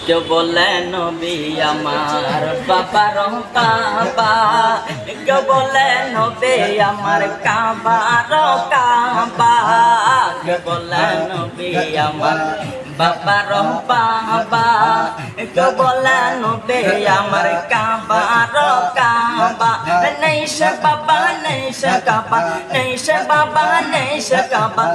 কেউ বলে নবী আমার বাবার কাবা, কেউ বলে নবী আমার কাবার কাবা, কেউ বলে নবী আমার বাবার বাবা, কেউ বলে নবী আমার কাবার কাবা। নেই সে বাবা নেই সে কাবা, নেই সে বাবা নেই সে কাবা,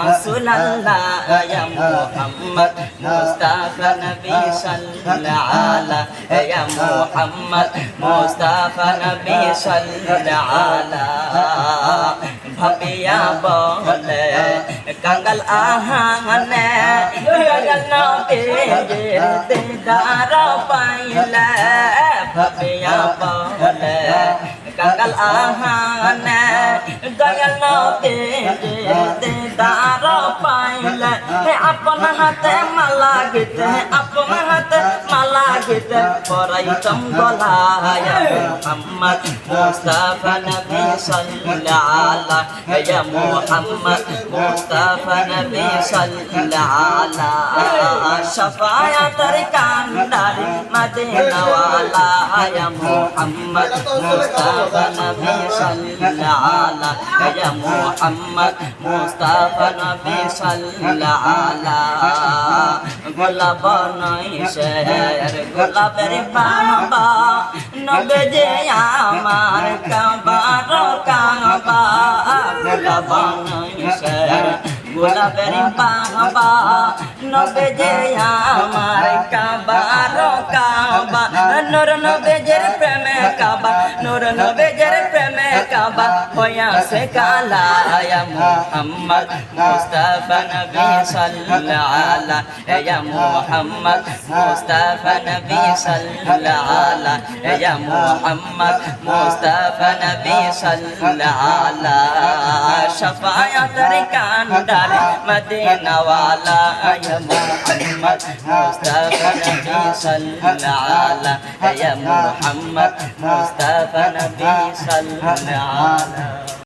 রাসূলুল্লাহ ইয়া মুহাম্মদ মুস্তাফা নবী সাল্লাল্লাহু আলাইহি ইয়া মুহাম্মদ মুস্তাফা নবী সাল্লাল্লাহু আলাইহি। ভাবিয়া বলে কাঙ্গাল আহানে কাঙ্গাল নবীর দিদার পাইলে, ভাবিয়া বলে কাঙ্গাল আহানে কাঙ্গাল নবীর দিদার পাইলে। আপন হাতে মালা গিতে আপন হাতে মালা গিতে পরাইতম গলায় মুহাম্মদ মুস্তাফা নবী সাল্লাল্লাহু আলাইহি ইয়া মুহাম্মদ মুস্তাফা নবী সাল্লাল্লাহু আলাইহি। শাফায়াতের কান্ডারি মদিনা ওয়ালা ইয়া মুহাম্মদ মুস্তাফা নবী সাল্লাল্লাহু আলাইহি ইয়া মুহাম্মদ মুস্তাফা নবী সাল্লাল্লাহু আলাইহি। গোলাপ নয়শের গোলাপের বাবা নবীজি আমার কাবার কাবা, গোলাপ নয়শের গোলাপের বাবা নবীজি আমার কাবার কাবা। নূর নবীজির প্রেমে কাবা, নূর নবীজির প্রেমে কাবা হইয়াছে কালা ইয়া মুহাম্মদ মুস্তাফা নবী সাল্লাল্লাহু আলাইহি ইয়া মুহাম্মদ মুস্তাফা নবী সাল্লাল্লাহু আলাইহি ইয়া মুহাম্মদ মুস্তাফা নবী সাল্লাল্লাহু আলাইহি। শাফায়াতের কান্ডার মদিনা ওয়ালা ইয়া মুহাম্মদ মুস্তাফা নবী সাল্লাল্লাহু আলাইহি ইয়া মুহাম্মদ মুস্তাফা নবী সাল্লাল্লাহু আলাইহি।